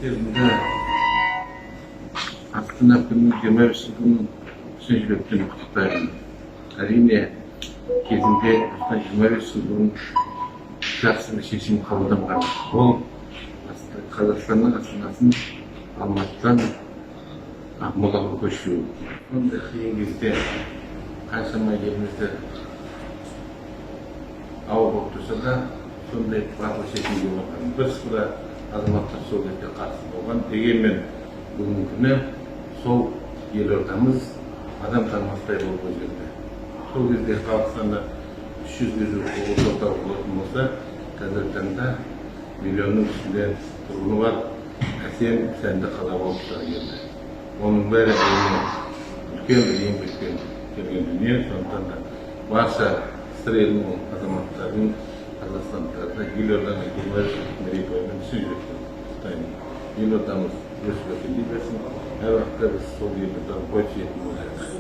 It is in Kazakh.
Yerinde Астана күнінің 25 жылдығын шын жүректен құттықтаймын. Әрине, кезінде 25 жыл бұрын жақсы бір шешім қабылданған. Ол Қазақстанның астанасын Алматыдан Ақмолаға көшіру. Ондай қиын кезде қаншама елімізде ауыр болып тұрса да, сондай батыл шешімге барған. Бірсыпыра азаматтар сол кезде қарсы болған. Дегенмен бүгінгі күні сол елордамыз адам танымастай болып өзгерді. Сол кезде халық саны 300-ге жуық облыс орталығы болатын болса, қазіргі таңда миллионның үстінде тұрғыны бар әсем сәнді қала болып келді. Оның бәрі үлкен бір еңбекпен келген дүние. Сондықтан да барша сыр елінің азаматтарын, қазақстандықтарды елорданың 25 жылдық мерейтойымен шын жүректен құттықтаймын. Елордамыз өсіп өркендей берсін. Әр уақытта біз сол елорданың бой түзейтін боламыз.